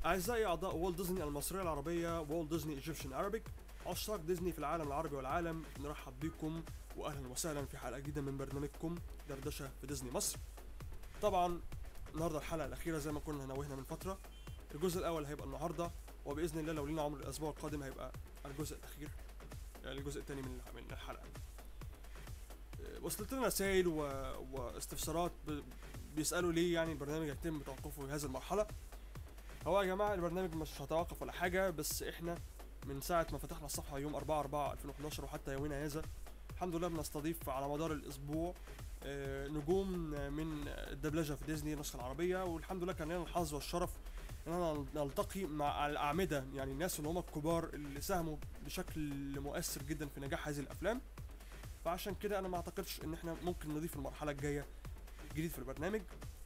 أعزائي أعضاء والت ديزني المصرية العربية والت ديزني ايجيبشن أرابيك، عشاق ديزني في العالم العربي والعالم، نرحب بكم وأهلا وسهلا في حلقة جديدة من برنامجكم دردشة في ديزني مصر. طبعا النهاردة الحلقة الأخيرة زي ما كنا نوهنا من فترة. الجزء الأول هيبقى النهاردة، وبإذن الله لو لينا عمر الأسبوع القادم هيبقى الجزء الأخير، يعني الجزء الثاني من الحلقة. وصلت لنا رسائل واستفسارات بيسألوا ليه يعني البرنامج يتم توقفه في هذه المرحلة. هو يا جماعة البرنامج مش هتوقف ولا حاجة، بس احنا من ساعة ما فتحنا الصفحة يوم 4/4/2011 وحتى يومنا هذا الحمد لله بنستضيف على مدار الأسبوع نجوم من الدبلجة في ديزني النسخة العربية، والحمد لله كان لنا الحظ والشرف ان نلتقي مع الأعمدة، يعني الناس اللي هم الكبار اللي ساهموا بشكل مؤثر جدا في نجاح هذه الأفلام. فعشان كده انا ما اعتقدش ان احنا ممكن نضيف المرحلة الجاية جديد في البرنامج،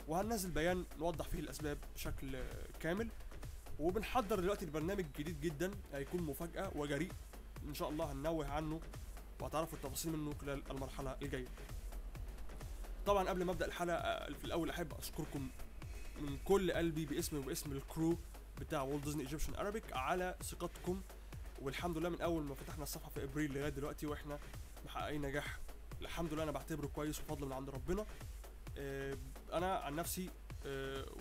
وهننزل بيان نوضح فيه الاسباب بشكل كامل. وبنحضر دلوقتي البرنامج جديد جدا هيكون مفاجأة وجريء ان شاء الله، هننوه عنه وهتعرفوا التفاصيل منه خلال المرحلة الجاية. طبعا قبل ما ابدأ الحلقة في الاول احب اشكركم من كل قلبي باسمي وباسم الكرو بتاع والت ديزني ايجيبشن ارابيك على ثقتكم، والحمد لله من اول ما فتحنا الصفحة في ابريل لغاية دلوقتي واحنا محققين نجاح الحمد لله انا بعتبره كويس وفضل من عند ربنا. انا عن نفسي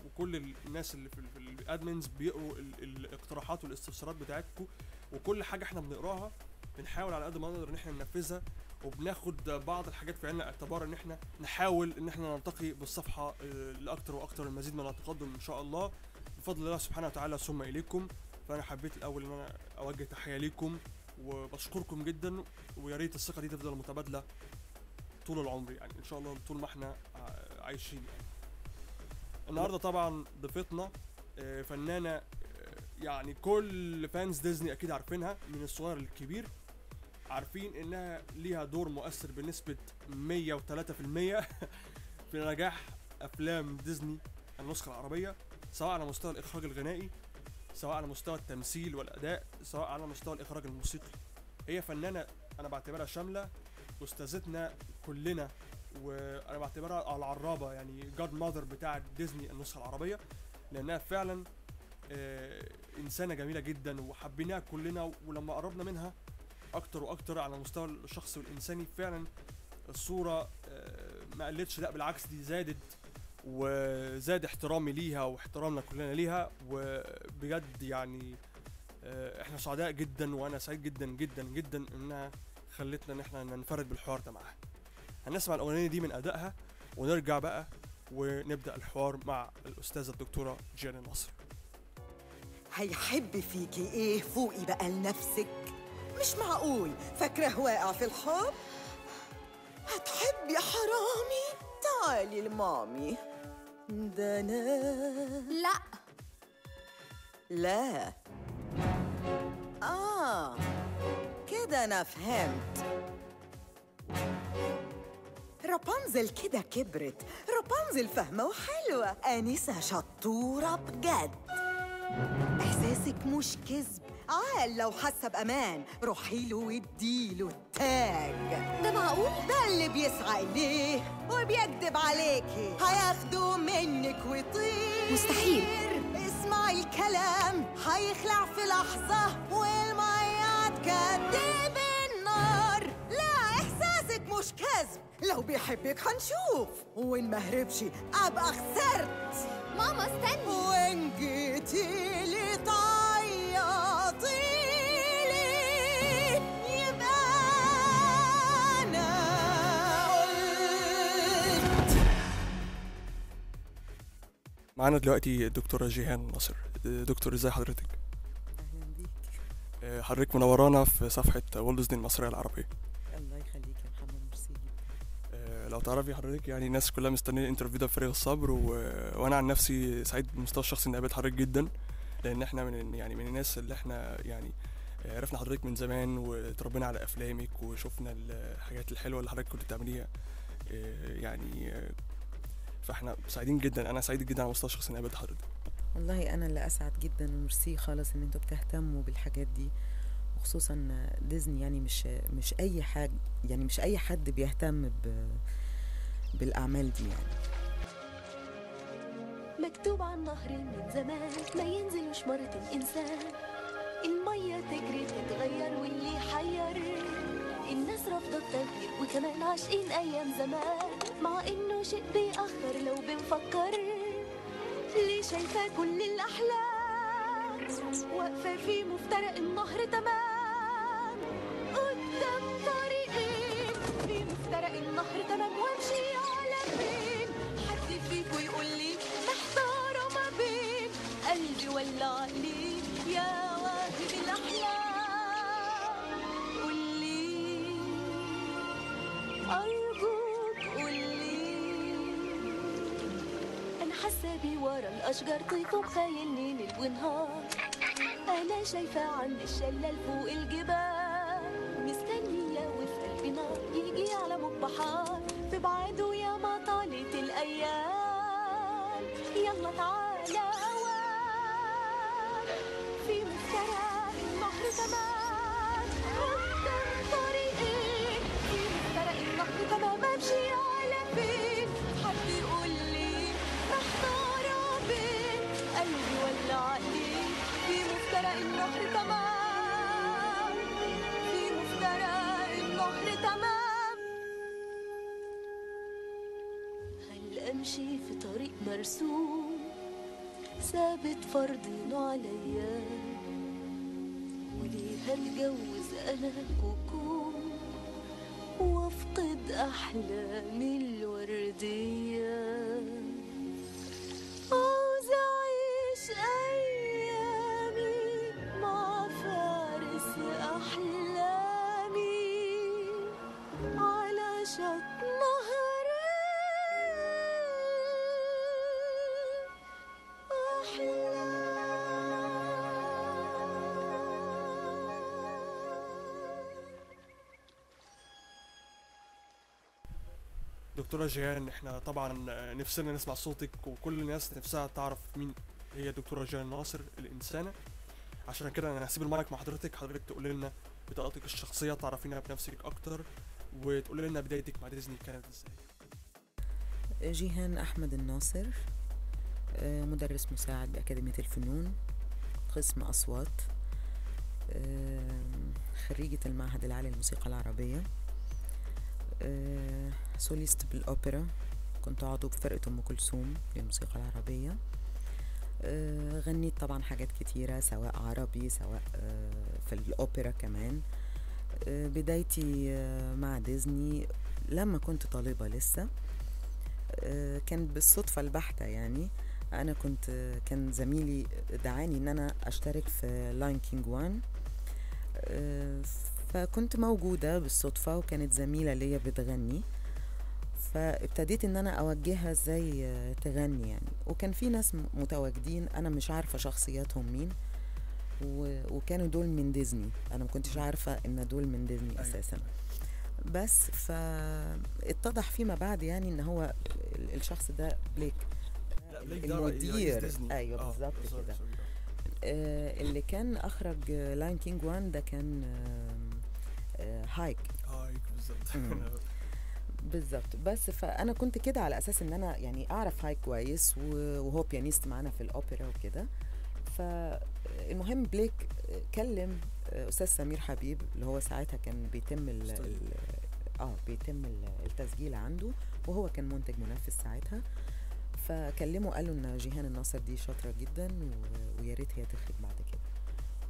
وكل الناس اللي في الادمنز بيقروا الاقتراحات والاستفسارات بتاعتكم، وكل حاجه احنا بنقراها بنحاول على قد ما نقدر ان احنا ننفذها، وبناخد بعض الحاجات في عين الاعتبار ان احنا نحاول ان احنا نرتقي بالصفحه لاكتر واكتر، المزيد من التقدم ان شاء الله بفضل الله سبحانه وتعالى ثم اليكم. فانا حبيت الاول ان انا اوجه تحيه ليكم وبشكركم جدا، ويا ريت الثقه دي تفضل متبادله طول العمر، يعني ان شاء الله طول ما احنا عايشين يعني. النهارده طبعا ضيفتنا فنانه يعني كل فانز ديزني اكيد عارفينها من الصغير للكبير، عارفين انها ليها دور مؤثر بنسبه 103% في نجاح افلام ديزني النسخه العربيه، سواء على مستوى الاخراج الغنائي، سواء على مستوى التمثيل والاداء، سواء على مستوى الاخراج الموسيقي. هي فنانه انا بعتبرها شامله، استاذتنا كلنا، وانا بعتبرها العرابه يعني جاد ماذر بتاعه ديزني النسخه العربيه، لانها فعلا انسانه جميله جدا وحبيناها كلنا، ولما قربنا منها اكتر واكتر على المستوى الشخصي والانساني فعلا الصوره ما قلتش، لا بالعكس دي زادت، وزاد احترامي ليها واحترامنا كلنا ليها، وبجد يعني احنا سعداء جدا، وانا سعيد جدا جدا جدا انها خلتنا ان احنا ننفرد بالحوار ده معاها. هنسمع الاغنيه دي من ادائها ونرجع بقى ونبدا الحوار مع الاستاذه الدكتوره جيهان الناصر. هيحب فيكي ايه؟ فوقي بقى لنفسك، مش معقول فاكره واقع في الحب. هتحبي يا حرامي؟ تعالي لمامي. ده انا لا كده انا فهمت. رابنزل كده كبرت، رابنزل فاهمة وحلوة، أنسة شطورة بجد. إحساسك مش كذب، عال لو حاسة بأمان روحيله واديله التاج. ده معقول؟ ده اللي بيسعى إليه وبيكدب عليكي، هياخده منك ويطير. مستحيل. اسمعي الكلام، هيخلع في لحظة والمية تكدب النار. لا إحساسك مش كذب، لو بيحبك هنشوف، وإن مهربش أبقى خسرت. ماما استني. وإن جيتي لي تعيطي لي يبقى أنا قلت. معانا دلوقتي الدكتوره جيهان الناصر. دكتور ازاي حضرتك؟ أهلا بيك. حضرتك منورانا في صفحه والت ديزني المصريه العربيه. الله يخليك يا محمد، ميرسي جدا. لو تعرفي حضرتك يعني الناس كلها مستنيه الانترفيو ده بفارغ الصبر، وانا عن نفسي سعيد بالمستوى الشخصي اني قابلت حضرتك جدا، لان احنا من الناس اللي احنا يعني عرفنا حضرتك من زمان وتربينا على افلامك وشفنا الحاجات الحلوه اللي حضرتك كنت بتعمليها يعني فاحنا سعيدين جدا، انا سعيد جدا على المستوى الشخصي اني قابلت حضرتك. والله انا اللي اسعد جدا وميرسي خالص ان انتوا بتهتموا بالحاجات دي، وخصوصا ديزني يعني مش اي حاجه، يعني مش اي حد بيهتم بالاعمال دي يعني. مكتوب على النهر من زمان ما ينزلوش مرة الإنسان. المية تجري تتغير واللي يحير الناس رافضة التغيير وكمان عاشقين أيام زمان، مع إنه شيء بيأخر لو بنفكر. ليه شايفة كل الأحلام واقفة في مفترق النهر تمام، قدام طريقين في مفترق النهر تمام، وامشي على فين؟ حد فيكو يقول لي محتارة ما بين قلبي ولا عقلي يا واهب الأحلام؟ قولي أرجوك قولي. أنا حاسة بي ورا الأشجار طيف ومخيلني ليل ونهار، أنا شايفة عند الشلال فوق الجبال، مستنية وفي قلبي نار يجي على موج بحار، في بعاده يا ما طالت الأيام. يلا تعالى أوان في مفترق النهر زمان، قدام طريقين في مفترق النهر تمام، أمشي على فين؟ حد يقول لي محتارة بين قلبي ولا عقلي، في مفترق النهر تمام، في مفترق النهر تمام. هل أمشي في طريق مرسوم ثابت فرضينه عليا، وليه هتجوز أنا الكوكو وافقد أحلامي الوردية؟ عاوز أعيش أيامي مع فارس أحلامي على شط نهر دكتورة جيهان، احنا طبعا نفسنا نسمع صوتك، وكل الناس نفسها تعرف مين هي دكتورة جيهان ناصر الإنسانة. عشان كده انا هسيب المايك مع حضرتك تقول لنا بطاقتك الشخصية، تعرفينا بنفسك أكتر، وتقول لنا بدايتك مع ديزني كانت ازاي. جيهان أحمد الناصر، مدرس مساعد بأكاديمية الفنون قسم أصوات، خريجة المعهد العالي للموسيقى العربية، سوليست بالأوبرا، كنت عضو بفرقة أم كلثوم للموسيقى العربية. غنيت طبعا حاجات كتيرة سواء عربي سواء في الأوبرا كمان. بدايتي مع ديزني لما كنت طالبة لسه، كانت بالصدفة البحتة يعني. أنا كان زميلي دعاني إن أنا أشترك في لاين كينج 1، فكنت موجودة بالصدفة وكانت زميلة ليا بتغني، فابتديت ان انا اوجهها ازاي تغني يعني. وكان في ناس متواجدين انا مش عارفة شخصياتهم مين، وكانوا دول من ديزني، انا ما كنتش عارفة ان دول من ديزني اساسا. بس فاتضح فيما بعد يعني ان هو الشخص ده بليك المدير. ايوه بالظبط كده. اللي كان اخرج لاين كينج 1 ده كان هايك بالظبط. بالظبط. بس فانا كنت كده على اساس ان انا يعني اعرف هايك كويس، وهو بيانيست معانا في الاوبرا وكده. فالمهم بليك كلم استاذ سمير حبيب اللي هو ساعتها كان بيتم التسجيل عنده، وهو كان منتج منافس ساعتها. فكلمه قال له ان جيهان الناصر دي شاطره جدا ويا ريت هي تخرج بعد كده.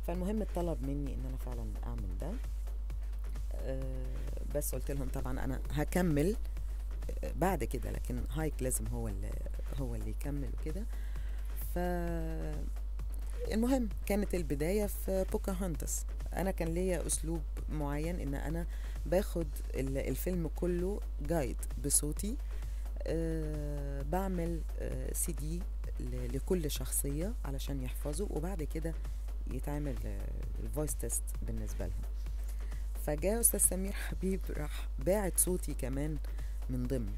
فالمهم اتطلب مني ان انا فعلا اعمل ده. بس قلت لهم طبعا انا هكمل بعد كده، لكن هايك لازم هو اللي يكمل وكده. المهم كانت البدايه في بوكاهونتس. انا كان ليا اسلوب معين ان انا باخد الفيلم كله جايد بصوتي، بعمل سي دي لكل شخصيه علشان يحفظوا، وبعد كده يتعمل الفويس تيست بالنسبه لهم. فجاء استاذ سمير حبيب راح باعت صوتي كمان من ضمن،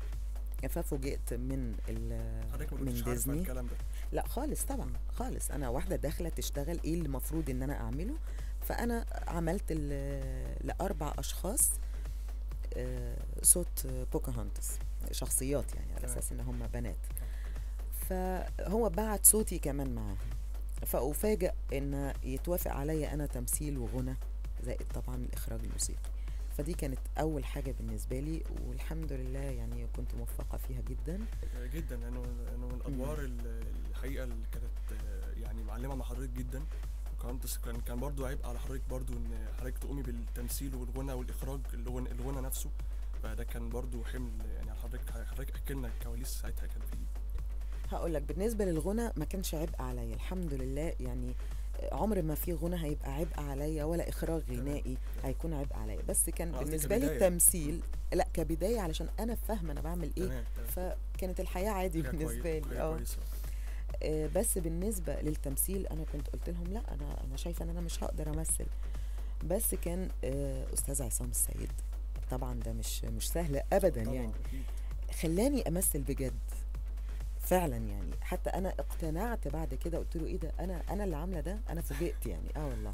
ففوجئت من ديزني. لا خالص طبعا خالص، انا واحده داخله تشتغل ايه اللي المفروض ان انا اعمله. فانا عملت ل4 اشخاص صوت بوكاهونتس، شخصيات يعني على اساس ان هم بنات. فهو بعت صوتي كمان معاه، فأفاجأ إن يتوافق عليا أنا تمثيل وغنى زائد طبعا الإخراج الموسيقي. فدي كانت أول حاجة بالنسبة لي، والحمد لله يعني كنت موفقة فيها جدا. جدا، لانه من الادوار الحقيقه اللي كانت يعني معلمه مع حضرتك جدا. كان برضو عيب على حضرتك برضو ان حضرتك تقومي بالتمثيل والغنى والاخراج الغنى نفسه، فده كان برضو حمل يعني على حضرتك احكي لنا الكواليس ساعتها كان في ايه. هقول لك بالنسبة للغنى ما كانش عبء عليا الحمد لله، يعني عمر ما في غنى هيبقى عبء عليا ولا إخراج غنائي هيكون عبء عبء بس كان قصدي بالنسبة لي كبداية. التمثيل لا كبداية علشان أنا فاهمة أنا بعمل إيه، تمام. فكانت الحياة عادي حاجة بالنسبة حاجة لي. كويسة. بس بالنسبة للتمثيل أنا كنت قلت لهم لا أنا شايفة إن أنا مش هقدر أمثل. بس كان أستاذ عصام السيد طبعا ده مش سهل أبدا طبعاً يعني، أكيد. خلاني أمثل بجد فعلا يعني. حتى أنا اقتنعت بعد كده، قلت له إيه ده، أنا اللي عاملة ده، أنا فوجئت يعني والله.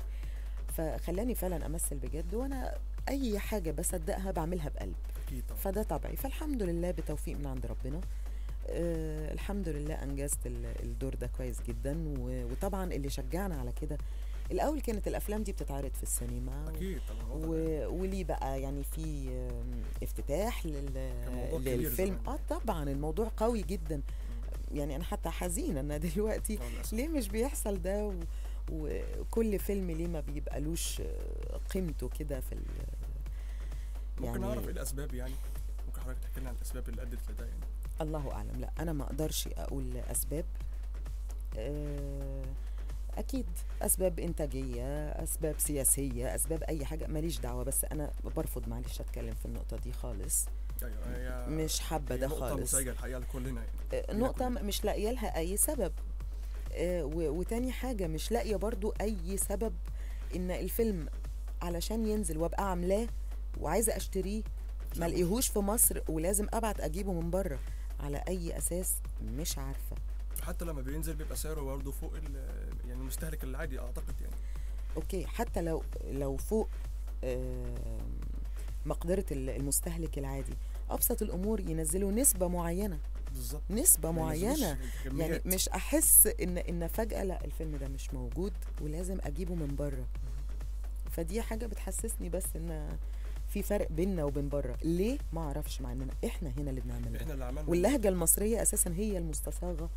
فخلاني فعلا أمثل بجد، وأنا أي حاجة بصدقها بعملها بقلب، اكيد طبعا. فده طبعي. فالحمد لله بتوفيق من عند ربنا الحمد لله انجزت الدور ده كويس جدا. وطبعا اللي شجعنا على كده الاول كانت الافلام دي بتتعرض في السينما اكيد طبعا واضح يعني. وليه بقى يعني في افتتاح كان موضوع كبير للفيلم. زمان. طبعا الموضوع قوي جدا يعني. انا حتى حزينه ان دلوقتي للأسف. ليه مش بيحصل ده، وكل فيلم ليه ما بيبقالوش قيمته كده في ممكن نعرف ايه الاسباب يعني؟ ممكن حضرتك تحكي لنا عن الاسباب اللي ادت لده يعني؟ الله اعلم، لا انا ما اقدرش اقول اسباب. اكيد اسباب انتاجيه، اسباب سياسيه، اسباب اي حاجه ماليش دعوه، بس انا برفض معلش اتكلم في النقطه دي خالص. ايوه هي مش حابه ده نقطة خالص. مزعجة الحقيقة لكلنا يعني. نقطه مش لاقيه لها اي سبب. وتاني حاجه مش لاقيه برضو اي سبب ان الفيلم علشان ينزل وابقى عاملاه وعايزه اشتريه ما لقيهوش في مصر ولازم ابعت اجيبه من بره، على اي اساس مش عارفه. حتى لما بينزل بيبقى سعره برضه فوق يعني المستهلك العادي اعتقد يعني. اوكي حتى لو فوق مقدرة المستهلك العادي، ابسط الامور ينزلوا نسبة معينة. بالظبط. نسبة معينة يعني كميات. مش احس ان فجأة لا الفيلم ده مش موجود ولازم اجيبه من بره. فدي حاجة بتحسسني بس ان في فرق بيننا وبين بره. ليه ما اعرفش، مع اننا احنا هنا اللي بنعمل احنا ده. اللي عملنا. واللهجة المصرية اساسا هي المستصاغة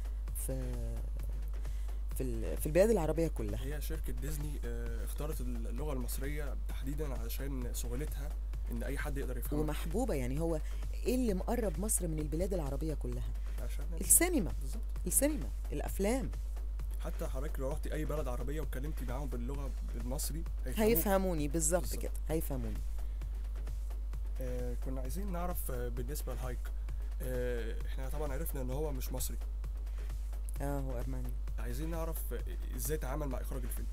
في البلاد العربية كلها. هي شركة ديزني اختارت اللغة المصرية تحديدا علشان سهولتها ان اي حد يقدر يفهمها. ومحبوبة يعني. هو ايه اللي مقرب مصر من البلاد العربية كلها؟ عشان السينما. بالظبط. السينما، الافلام. حتى حضرتك لو رحتي اي بلد عربية واتكلمتي معاهم باللغة بالمصري هيفهموني بالظبط بالظبط. كده، هيفهموني. كنا عايزين نعرف بالنسبة لهايك. احنا طبعا عرفنا ان هو مش مصري. هو ارماني. عايزين نعرف ازاي تعامل مع اخراج الفيلم.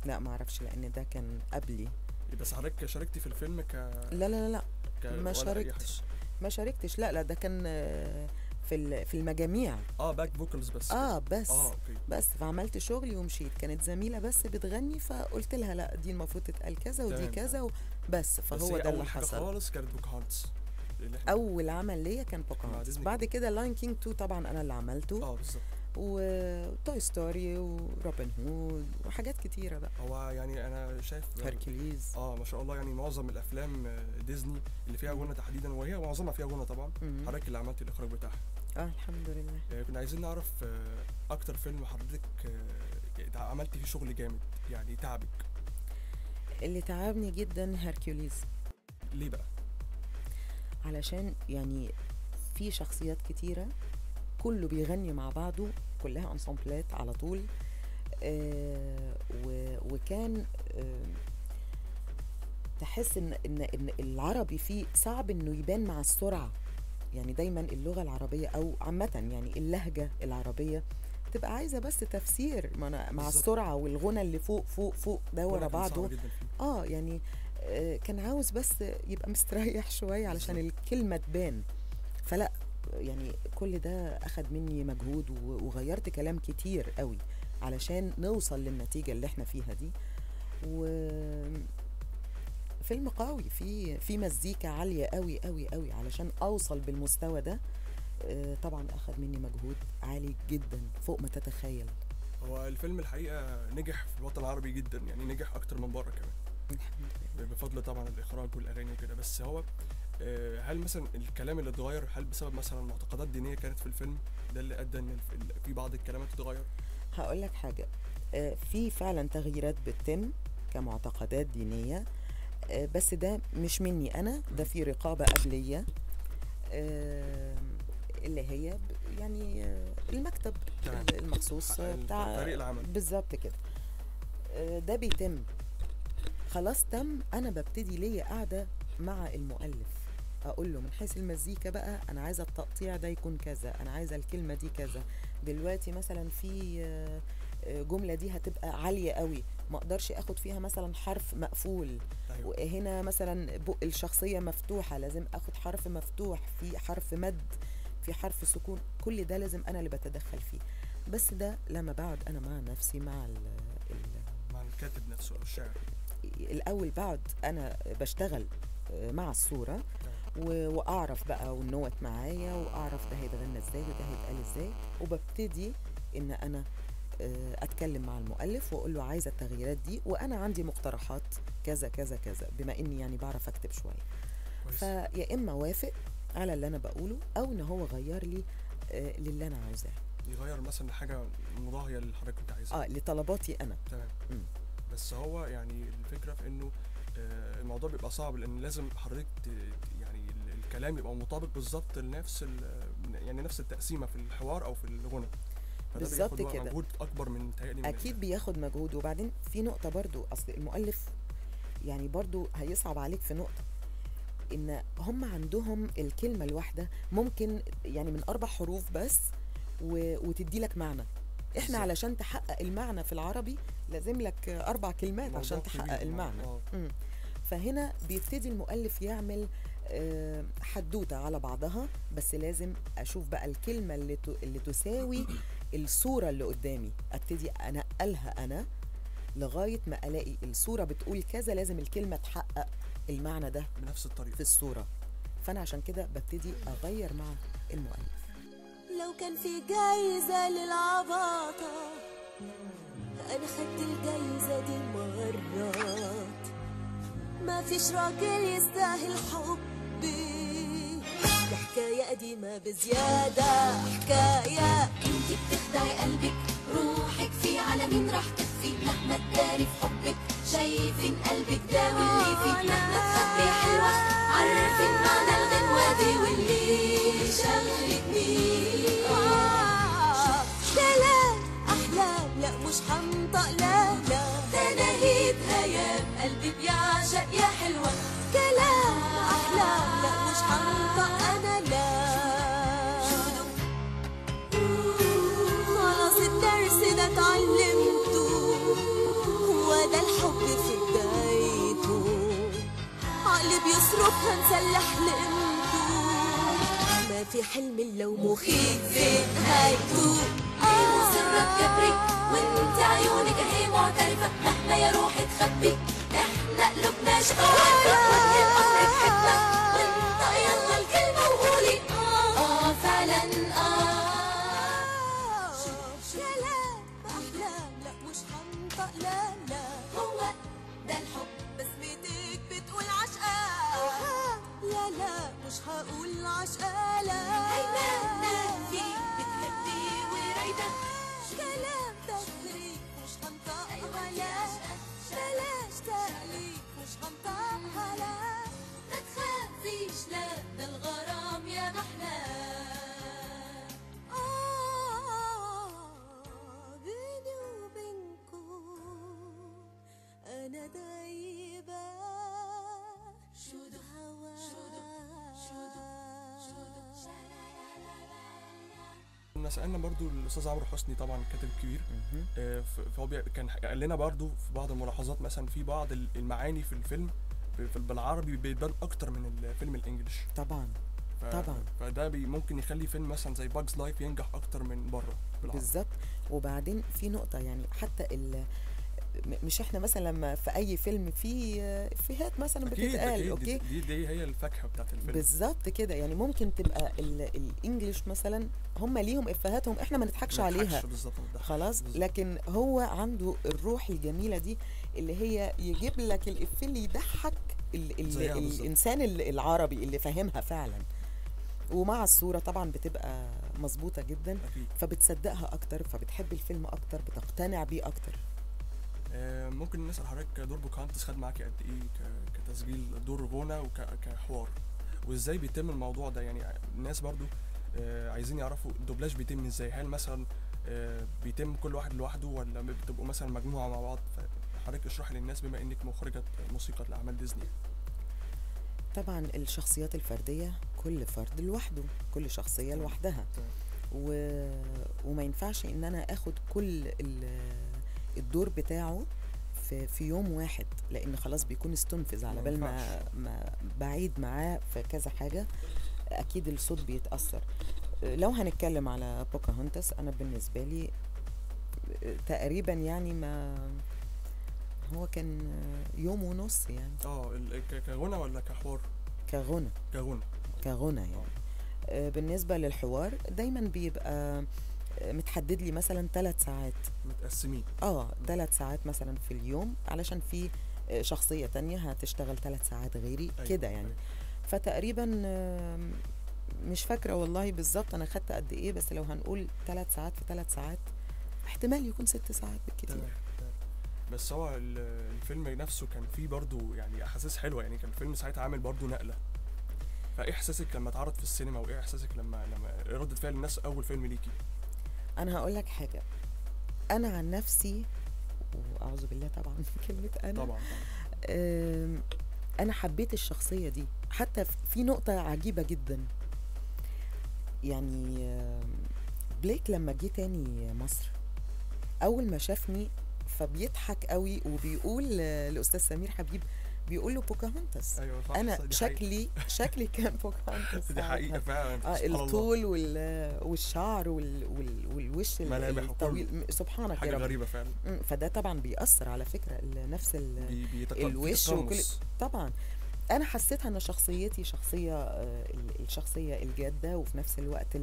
لا ما اعرفش لان ده كان قبلي. بس حضرتك شاركتي في الفيلم لا ولا ما أي شاركتش. حاجة؟ ما شاركتش، لا ده كان في المجاميع. باك فوكالز بس. بس اوكي. بس فعملت شغلي ومشيت. كانت زميلة بس بتغني فقلت لها لا دي المفروض تتقال كذا ودي تمام. كذا بس فهو بس هي ده اللي اول حاجة حصل. خالص كانت بوكهانتس. اول عمل ليا كان بوكهانتس. ديزني. بعد كده لاين كينج 2 طبعا انا اللي عملته. بالظبط. وتوي ستوري وروبن هود وحاجات كتيرة بقى. هو يعني انا شايف هركليز. ما شاء الله يعني معظم الافلام ديزني اللي فيها غنى تحديدا، وهي معظمها فيها غنى طبعا. حضرتك اللي عملتي الاخراج بتاعها. الحمد لله. كنا عايزين نعرف اكتر فيلم حضرتك عملتي فيه شغل جامد يعني تعبك. اللي تعبني جدا هركليز. ليه بقى؟ علشان يعني في شخصيات كتيرة كله بيغني مع بعضه، كلها انسامبلات على طول. وكان تحس ان العربي فيه صعب انه يبان مع السرعة. يعني دايما اللغة العربية او عامة يعني اللهجة العربية تبقى عايزة بس تفسير مع السرعة والغنى اللي فوق ده ورا بعضه. يعني كان عاوز بس يبقى مستريح شوية علشان الكلمة تبان. فلا يعني كل ده أخد مني مجهود وغيرت كلام كتير قوي علشان نوصل للنتيجة اللي احنا فيها دي. وفيلم قوي في مزيكا عالية قوي قوي قوي علشان أوصل بالمستوى ده. طبعا اخذ مني مجهود عالي جدا فوق ما تتخيل. هو الفيلم الحقيقه نجح في الوطن العربي جدا، يعني نجح اكتر من بره كمان الحمد لله. بفضل طبعا الاخراج والاغاني وكده. بس هو هل مثلا الكلام اللي اتغير هل بسبب مثلا معتقدات دينيه كانت في الفيلم ده اللي ادى ان في بعض الكلمات تتغير؟ هقول لك حاجه، في فعلا تغييرات بتتم كمعتقدات دينيه، بس ده مش مني انا، ده في رقابه قبليه اللي هي يعني المكتب تمام. المخصوص بتاع فريق العمل بالظبط كده. ده بيتم خلاص تم. انا ببتدي ليا قاعده مع المؤلف، اقول له من حيث المزيكا بقى انا عايزه التقطيع ده يكون كذا، انا عايزه الكلمه دي كذا، دلوقتي مثلا في جمله دي هتبقى عاليه قوي ما اقدرش اخد فيها مثلا حرف مقفول. أيوة. وهنا مثلا بق الشخصيه مفتوحه لازم اخد حرف مفتوح، في حرف مد، في حرف سكون، كل ده لازم انا اللي بتدخل فيه. بس ده لما بقعد انا مع نفسي مع مع الكاتب نفسه او الشاعر الاول، بقعد انا بشتغل مع الصوره واعرف بقى والنوت معايا، واعرف ده هيتغنى ازاي وده هيتقال ازاي، وببتدي ان انا اتكلم مع المؤلف واقول له عايزه التغييرات دي، وانا عندي مقترحات كذا كذا كذا، بما اني يعني بعرف اكتب شويه. فيا اما وافق على اللي انا بقوله او ان هو غير لي للي انا عاوزاه، يغير مثلا حاجه مضاهيه اللي حضرتك كنت عايزها لطلباتي انا. تمام. بس هو يعني الفكره في انه الموضوع بيبقى صعب، لان لازم حضرتك يعني الكلام يبقى مطابق بالظبط لنفس يعني نفس التقسيمه في الحوار او في الغنى. بالظبط كده. مجهود اكبر من تهيألي اكيد بياخد مجهود. وبعدين في نقطه برضو، اصل المؤلف يعني برضو هيصعب عليك في نقطه، ان هم عندهم الكلمه الواحده ممكن يعني من 4 حروف بس وتدي لك معنى. احنا بالزبط. علشان تحقق المعنى في العربي لازم لك 4 كلمات عشان تحقق المعنى. فهنا بيبتدي المؤلف يعمل حدوته على بعضها، بس لازم اشوف بقى الكلمه اللي تساوي الصوره اللي قدامي، ابتدي انقلها انا لغايه ما الاقي الصوره بتقول كذا، لازم الكلمه تحقق المعنى ده بنفس الطريقه في الصوره. فانا عشان كده ببتدي اغير مع المؤلف. لو كان في جايزة للعباطة أنا خدت الجايزة دي مرات. ما فيش راجل يستاهل حبي، دي حكاية قديمة بزيادة، حكاية انتي بتخدعي قلبك، روحك في عالمين راح تخفي مهما تداري في حبك، شايفين قلبك ده واللي فيه مهما تخبي حلوة، عارفين معنى الغنوة دي واللي شغلك مين. كلام أحلام لا مش هنطق، لا لا ده نهيد هيام قلبي بيعشق يا حلوة، كلام أحلام لا مش هنطق أنا، لا خلاص الدرس ده اتعلمته، هو ده الحب في بدايته، عقلي بيصرخ هنسلح لقيمته، ما في حلم إلا ومخيف في نهايته. ايه سرك كبرك وانت عيونك اهي معترفة، مهما يا روحي تخبي احنا قلوبنا شقاوة، وجه الامر بحبنا وانت يلا الكلمة وقولي فعلا كلام أحلام لا مش هنطق، لا لا هو ده الحب، بسمتك بتقول عشقة، لا لا مش هقول عشقة، لا هيمنة فيك بتحبي ورايدة، كلام تهريج مش هنطقها، لا بلاش تأليف مش هنطقها، لا ما تخافيش لا ده الغرام يا محلى. بيني وبينكم أنا دايبة شودو هوا كنا سالنا برضو الاستاذ عمرو حسني طبعا الكاتب الكبير، فهو كان قال لنا برضو في بعض الملاحظات مثلا في بعض المعاني في الفيلم بالعربي بيبان اكتر من الفيلم الانجليش. طبعا طبعا. فده ممكن يخلي فيلم مثلا زي باجز لايف ينجح اكتر من بره بالظبط. وبعدين في نقطه يعني حتى مش احنا مثلا لما في اي فيلم في افيهات مثلا اكيد بتتقال، اكيد اوكي، دي هي الفاكهه بتاعت الفيلم. بالظبط كده. يعني ممكن تبقى الانجليش مثلا هم ليهم افيهاتهم احنا ما نضحكش عليها بالظبط خلاص، لكن هو عنده الروح الجميله دي اللي هي يجيب لك الافيه اللي يضحك زيها بالظبط. الانسان العربي اللي فاهمها فعلا، ومع الصوره طبعا بتبقى مظبوطه جدا، اكيد. فبتصدقها اكتر، فبتحب الفيلم اكتر، بتقتنع بيه اكتر. ممكن نسال حضرتك دور بوكهانتس خد معاكي قد ايه كتسجيل دور غنى وكحوار، وازاي بيتم الموضوع ده؟ يعني الناس برضو عايزين يعرفوا الدوبلاج بيتم ازاي، هل مثلا بيتم كل واحد لوحده ولا بتبقوا مثلا مجموعه مع بعض؟ فحضرتك اشرحي للناس بما انك مخرجه موسيقى لاعمال ديزني. طبعا الشخصيات الفرديه كل فرد لوحده، كل شخصيه لوحدها، وما ينفعش ان انا اخد كل الدور بتاعه في يوم واحد، لان خلاص بيكون استنفذ على بال ما بعيد معاه في كذا حاجه، اكيد الصوت بيتاثر. لو هنتكلم على بوكاهونتس، انا بالنسبه لي تقريبا يعني ما هو كان يوم ونص يعني. كغنى ولا كحوار؟ كغنى يعني. بالنسبه للحوار دايما بيبقى متحدد لي مثلا 3 ساعات متقسمين 3 ساعات مثلا في اليوم، علشان في شخصية تانية هتشتغل 3 ساعات غيري كده يعني. فتقريبا مش فاكرة والله بالظبط انا خدت قد ايه، بس لو هنقول 3 ساعات في 3 ساعات احتمال يكون 6 ساعات بالكتير. بس هو الفيلم نفسه كان فيه برضو يعني احاسيس حلوة، يعني كان الفيلم ساعتها عامل برضو نقلة. فايه احساسك لما اتعرض في السينما، وايه احساسك لما ردة فعل الناس اول فيلم ليكي؟ انا هقول لك حاجه، انا عن نفسي واعوذ بالله طبعا كلمه انا طبعا انا حبيت الشخصيه دي. حتى في نقطه عجيبه جدا، يعني بليك لما جه تاني مصر اول ما شافني فبيضحك قوي وبيقول لاستاذ سمير حبيب، بيقول له بوكاهونتس. ايوه صح، انا شكلي كان بوكاهونتس. دي حقيقه فعلا. الطول والشعر والوش الطويل، سبحانك حاجه غريبه فعلا. فده طبعا بيأثر على فكره نفس الوش وكل طبعا. انا حسيتها ان شخصيتي الشخصيه الجاده، وفي نفس الوقت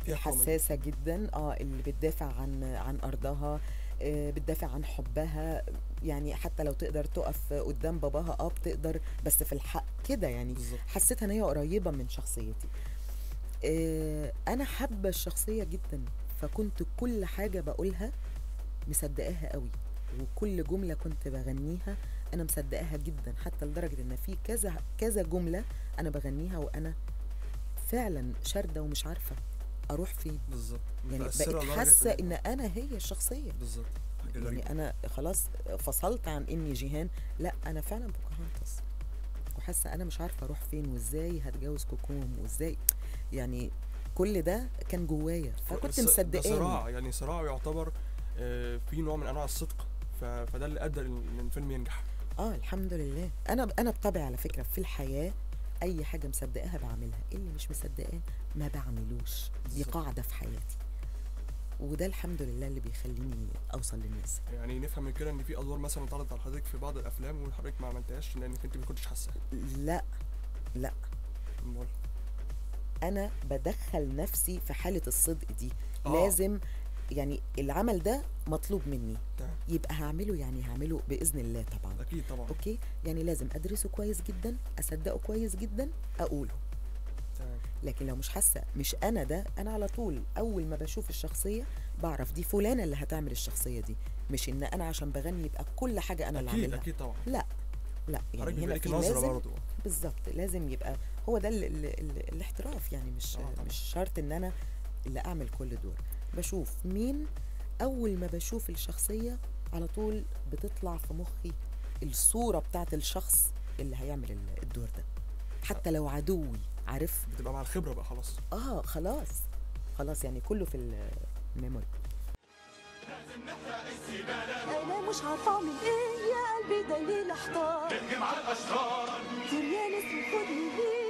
الحساسه جدا، اللي بتدافع عن ارضها، بتدافع عن حبها، يعني حتى لو تقدر تقف قدام باباها بتقدر، بس في الحق كده يعني. بالزبط. حسيتها ان هي قريبه من شخصيتي. انا حابه الشخصيه جدا، فكنت كل حاجه بقولها مصدقاها قوي، وكل جمله كنت بغنيها انا مصدقاها جدا، حتى لدرجه ان في كذا جمله انا بغنيها وانا فعلا شارده ومش عارفه اروح فين. بالظبط. يعني بقيت حاسه ان انا هي الشخصيه بالظبط. يعني انا خلاص فصلت عن اني جيهان، لا انا فعلا بوكاهونتس، وحاسه انا مش عارفه اروح فين، وازاي هتجوز كوكوم، وازاي يعني كل ده كان جوايا، فكنت مصدقاني. صراع يعتبر في نوع من انواع الصدق، فده اللي ادى ان الفيلم ينجح. الحمد لله. انا بطبعي على فكره في الحياه اي حاجه مصدقاها بعملها، اللي مش مصدقاه ما بعملوش. دي قاعده في حياتي، وده الحمد لله اللي بيخليني اوصل للناس. يعني نفهم من كده ان في ادوار مثلا اتعرضت على حضرتك في بعض الافلام وحضرتك ما عملتهاش لانك انت ما كنتش حاساها؟ لا امال؟ انا بدخل نفسي في حاله الصدق دي. لازم يعني العمل ده مطلوب مني يبقى هعمله، يعني هعمله باذن الله طبعا. اكيد طبعا. اوكي، يعني لازم ادرسه كويس جدا، اصدقه كويس جدا، اقوله. لكن لو مش حاسه مش انا ده، انا على طول اول ما بشوف الشخصيه بعرف دي فلانه اللي هتعمل الشخصيه دي، مش ان انا عشان بغني يبقى كل حاجه انا اللي عاملها. اكيد طبعا. لا يعني هنا في لازم بالظبط، لازم يبقى هو ده الاحتراف، يعني مش شرط ان انا اللي اعمل كل دور. بشوف مين، اول ما بشوف الشخصيه على طول بتطلع في مخي الصوره بتاعت الشخص اللي هيعمل الدور ده، حتى لو عدوي، عارف، بتبقى مع الخبره بقى خلاص. خلاص يعني كله في الميموري. انا مش عارفه اعمل ايه يا قلبي، ده ليه الاحتار نهجم على الاشرار، دنيا نسر خدني ليه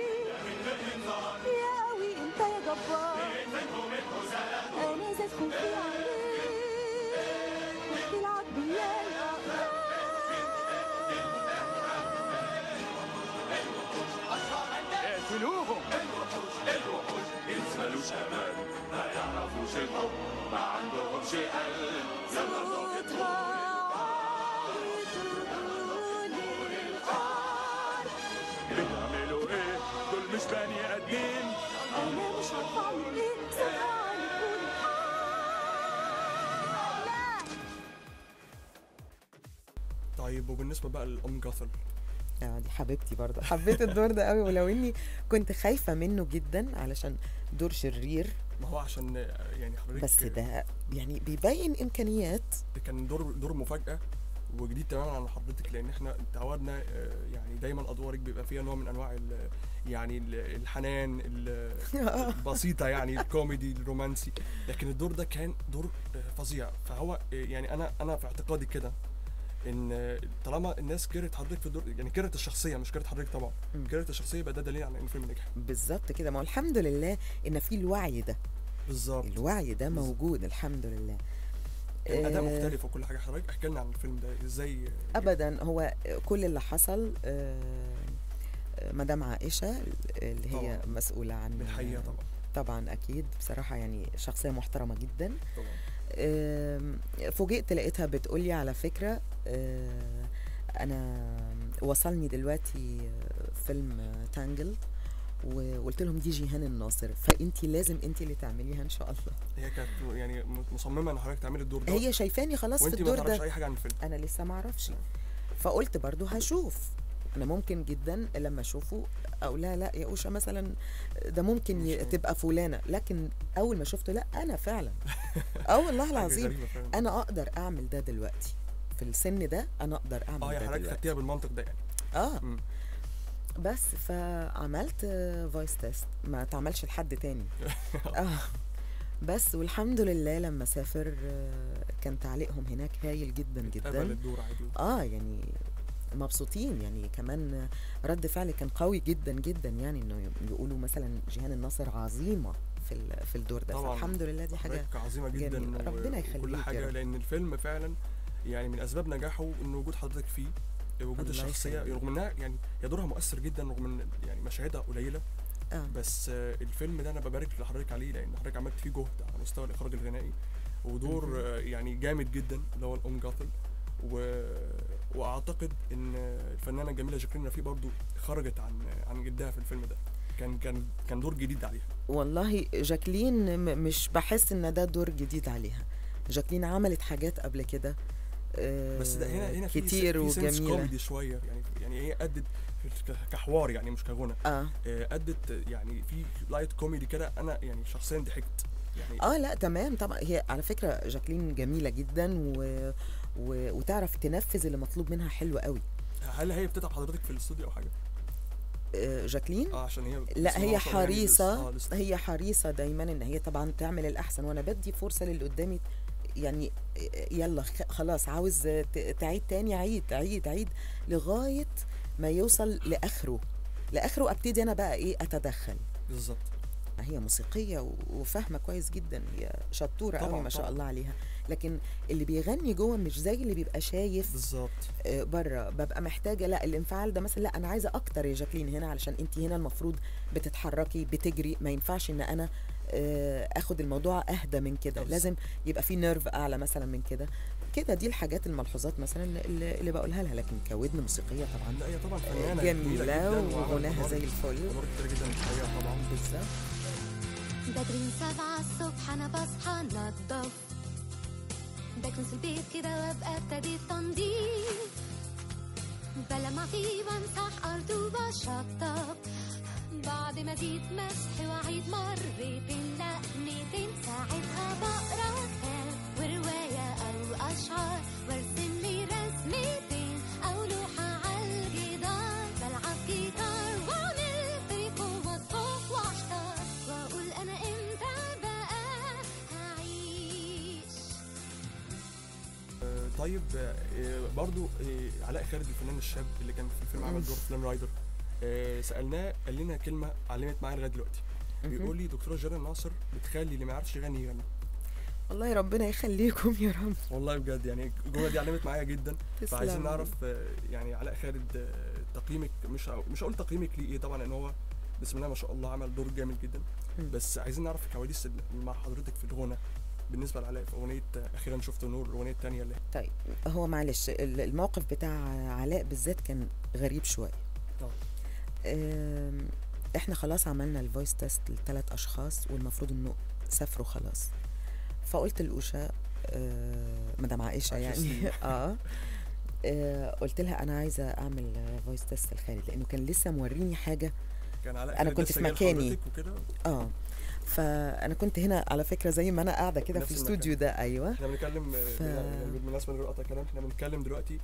يا قوي انت يا جبار، انا زاد خوفي عليك وبتلعب بيا طيب وبالنسبه بقى لام جاثل؟ دي حبيبتي برضه، حبيت الدور ده قوي، ولو اني كنت خايفه منه جدا علشان دور شرير، ما هو عشان يعني حضرتك بس ده يعني بيبين امكانيات. كان دور مفاجاه وجديد تماما عن حضرتك، لان احنا تعودنا يعني دايما ادوارك بيبقى فيها نوع من انواع يعني الحنان البسيطه، يعني الكوميدي الرومانسي، لكن الدور ده كان دور فظيع. فهو يعني انا في اعتقادي كده ان طالما الناس كرهت حضرتك في الدور، يعني كرهت الشخصيه مش كرهت حضرتك طبعا، كرهت الشخصيه يبقى ده دليل على ان الفيلم نجح. بالظبط كده، ما هو الحمد لله ان في الوعي ده، بالظبط الوعي ده موجود الحمد لله. الاداء مختلف وكل حاجه. حضرتك احكي لنا عن الفيلم ده ازاي؟ ابدا، هو كل اللي حصل مدام عائشه اللي هي طبعاً. مسؤوله عن من الحقيقه طبعا اكيد بصراحه، يعني شخصيه محترمه جدا. طبعا فوجئت لقيتها بتقولي على فكره انا وصلني دلوقتي فيلم تانجل، وقلت لهم دي جيهان الناصر، فانتي لازم انتي اللي تعمليها ان شاء الله. هي كانت يعني مصممه ان حضرتك تعملي الدور ده، هي شايفاني خلاص في الدور ده، وانتي ما تعرفش اي حاجه عن الفيلم. انا لسه ما اعرفش، فقلت برضو هشوف، انا ممكن جدا لما اشوفه او لا يا اوشا مثلا ده ممكن تبقى فلانه، لكن اول ما شفته لا انا فعلا والله العظيم انا اقدر اعمل ده دلوقتي في السن ده، انا اقدر اعمل ده يا حضرتك دلوقتي. خدتيها بالمنطق ده يعني. بس فعملت فويس تيست ما تعملش لحد تاني. بس والحمد لله لما سافر كان تعليقهم هناك هايل جدا جدا. قبل الدور عادي. يعني مبسوطين، يعني كمان رد فعل كان قوي جدا جدا، يعني انه يقولوا مثلا جيهان الناصر عظيمه في الدور ده. فالحمد لله دي حاجه عظيمه جدا ربنا يخليك كل حاجه، لان الفيلم فعلا يعني من اسباب نجاحه ان وجود حضرتك فيه، وجود الشخصيه، رغم انها يعني دورها مؤثر جدا رغم ان يعني مشاهدها قليله. بس الفيلم ده انا ببارك لحضرتك عليه، لان حضرتك عملت فيه جهد على مستوى الاخراج الغنائي، ودور يعني جامد جدا اللي هو الام جاثل. واعتقد ان الفنانه الجميله جاكلين رفيق برضو خرجت عن جدها في الفيلم ده، كان دور جديد عليها. والله جاكلين مش بحس ان ده دور جديد عليها، جاكلين عملت حاجات قبل كده بس ده هنا كتير وجميله، كوميدي شويه، يعني هي ادت كحوار يعني مش كغنى. ادت يعني في لايت كوميدي كده، انا يعني شخصيا ضحكت يعني. لا تمام طبعا، هي على فكره جاكلين جميله جدا وتعرف تنفذ اللي مطلوب منها حلو قوي. هل هي بتتعب حضرتك في الاستوديو او حاجه؟ جاكلين عشان هي لا هي حريصه يعني هي حريصه دايما ان هي طبعا تعمل الاحسن، وانا بدي فرصه للي قدامي يعني يلا خلاص عاوز تعيد تاني، عيد لغايه ما يوصل لاخره ابتدي انا بقى اتدخل. بالظبط. هي موسيقيه وفاهمه كويس جدا، هي شطوره قوي ما شاء الله عليها، لكن اللي بيغني جوه مش زي اللي بيبقى شايف بالظبط بره. ببقى محتاجه لا الانفعال ده مثلا، لا انا عايزه اكتر يا جاكلين هنا، علشان انت هنا المفروض بتتحركي بتجري، ما ينفعش ان انا اخد الموضوع اهدى من كده، لازم يبقى في نيرف اعلى مثلا من كده. دي الحاجات الملحوظات مثلا اللي بقولها لها، لكن كودن موسيقيه طبعا لا هي طبعا فنانه جميله وغناها زي الفل كتير جدا الحقيقه طبعا. بالظبط. بدري من 7 الصبح انا بصحى انضف، بكنس البيت كده وابقى ابتدي التنظيف، بلمع فيه بمسح ارض وبشطب، بعد ما ازيد مسح واعيد مرتين لا 200، ساعتها بقرا كتاب وروايه او اشعار، وارسم لي رسمتين او لوحه على الجدار، بلعب جيتار واعمل تريكو واطبخ واحتار، واقول انا امتى بقى هعيش. طيب برضو علاء خالد الفنان الشاب اللي كان في الفيلم عمل دور فلان رايدر، سالناه قال لنا كلمه علمت معايا لغايه دلوقتي، بيقول لي دكتوره جيهان الناصر بتخلي اللي ما يعرفش يغني. والله ربنا يخليكم يا رب. والله بجد يعني الجمله دي علمت معايا جدا. فعايزين نعرف يعني علاء خالد تقييمك، مش هقول تقييمك ليه طبعا، لان هو بسم الله ما شاء الله عمل دور جامد جدا، بس عايزين نعرف الكواليس مع حضرتك في الغنى بالنسبه لعلاء في اغنيه اخيرا شفت نور، الاغنيه الثانيه اللي طيب هو معلش الموقف بتاع علاء بالذات كان غريب شويه. احنا خلاص عملنا الفويس تيست ل3 اشخاص والمفروض انه سافروا خلاص، فقلت لأوشا مدام عائشه يعني قلت لها انا عايزه اعمل فويس تيست لخالد، لانه كان لسه موريني حاجه. كان علاء أنا خالد كنت لسه في جاي مكاني. لحضرتك وكده. فانا كنت هنا على فكره زي ما انا قاعده كده نفس في المكان. الاستوديو ده. ايوه. احنا بنتكلم بالمناسبه من غير قطع كلام، احنا بنتكلم دلوقتي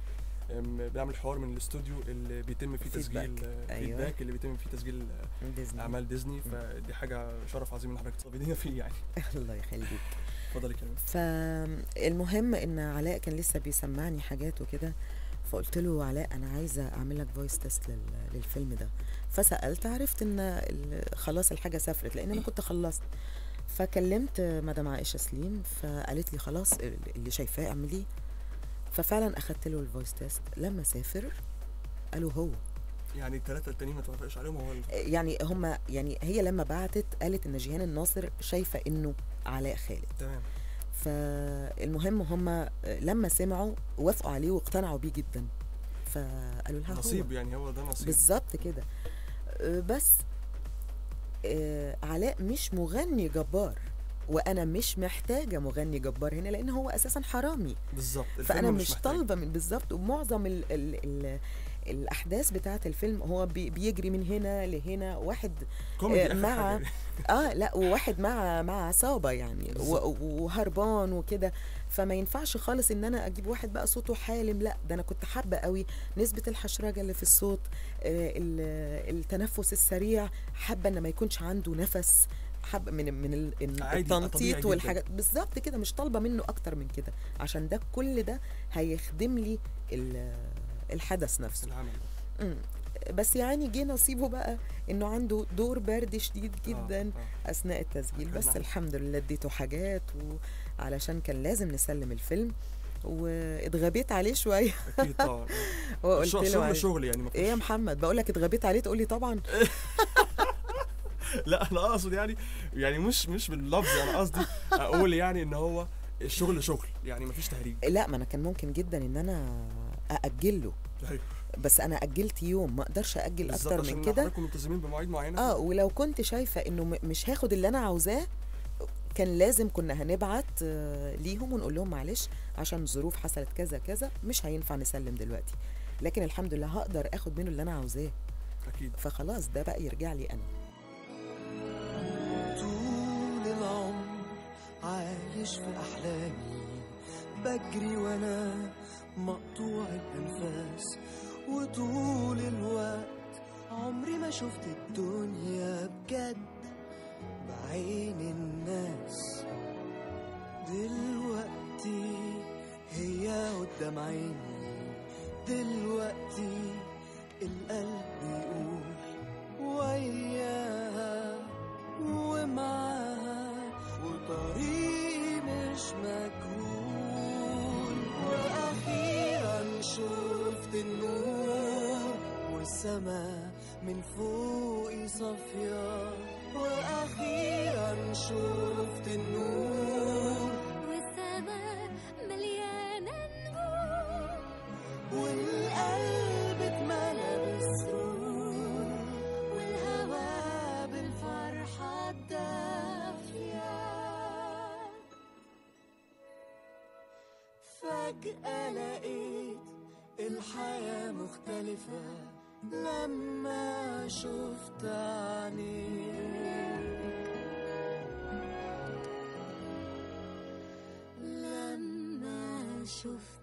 بنعمل حوار من الاستوديو اللي بيتم فيه تسجيل أيوة. فيدباك، اللي بيتم فيه تسجيل ديزني. اعمال ديزني. فدي حاجه شرف عظيم ان حضرتك تقابلينا فيه يعني. الله يخليك. اتفضلي كلمه. فالمهم ان علاء كان لسه بيسمعني حاجات وكده، فقلت له علاء انا عايزه اعمل لك فويس تيست للفيلم ده. فسالت، عرفت ان خلاص الحاجه سافرت لان انا كنت خلصت. فكلمت مدام عائشه سليم فقالت لي خلاص اللي شايفاه اعمليه. ففعلا اخدت له الفويس تيست. لما سافر قالوا هو يعني الثلاثه التانيين ما توافقش عليهم هو يعني هم يعني هي لما بعتت قالت ان جيهان الناصر شايفه انه علاء خالد. تمام. فالمهم هم لما سمعوا وافقوا عليه واقتنعوا بيه جدا، فقالوا لها نصيب يعني، هو ده نصيب بالظبط كده. بس علاء مش مغني جبار، وانا مش محتاجه مغني جبار هنا لان هو اساسا حرامي. بالظبط. فانا مش طالبه من بالظبط. ومعظم ال الاحداث بتاعه الفيلم هو بيجري من هنا لهنا، واحد مع لا وواحد مع عصابه يعني وهربان وكده. فما ينفعش خالص ان انا اجيب واحد بقى صوته حالم. لا ده انا كنت حابه قوي نسبه الحشرجه اللي في الصوت، التنفس السريع، حابه ان ما يكونش عنده نفس، حابه من التنطيط والحاجات بالظبط كده. مش طالبه منه اكتر من كده، عشان ده كل ده هيخدم لي الحدث نفسه. العمل. بس يعني جه نصيبه بقى انه عنده دور برد شديد جدا اثناء التسجيل. بس الحمد لله اديته حاجات علشان كان لازم نسلم الفيلم، واتغبيت عليه شويه. اكيد طبعا. وقلت له شغل يعني. ايه يا محمد، بقول لك اتغبيت عليه تقول لي طبعا. لا انا اقصد يعني مش باللفظ، انا قصدي اقول يعني ان هو الشغل شغل يعني، مفيش تهريج. لا ما انا كان ممكن جدا ان انا ااجل له. بس انا اجلت يوم، ما اقدرش اجل اكتر من كده. حضراتكم ملتزمين بمواعيد معينه. ولو كنت شايفه انه مش هاخد اللي انا عاوزاه كان لازم كنا هنبعت ليهم ونقول لهم معلش عشان ظروف حصلت كذا كذا مش هينفع نسلم دلوقتي. لكن الحمد لله هقدر اخد منه اللي انا عاوزاه. اكيد. فخلاص ده بقى يرجع لي انا. طول العمر عايش في احلامي، بجري وانا مقطوع الانفاس، وطول الوقت عمري ما شفت الدنيا بجد بعين الناس. دلوقتي هي قدام عيني، دلوقتي القلب بيقول وياها ومعاها، وطريقي مش مجهول. واخيرا شفت النور والسما من فوقي صافية، واخيرا شفت النور والسما مليانة نور، والقلب اتملى بالسرور، والهوا بالفرحة الدافية. فجأة لقيت الحياة مختلفة لما شفت عينيك، لما شفت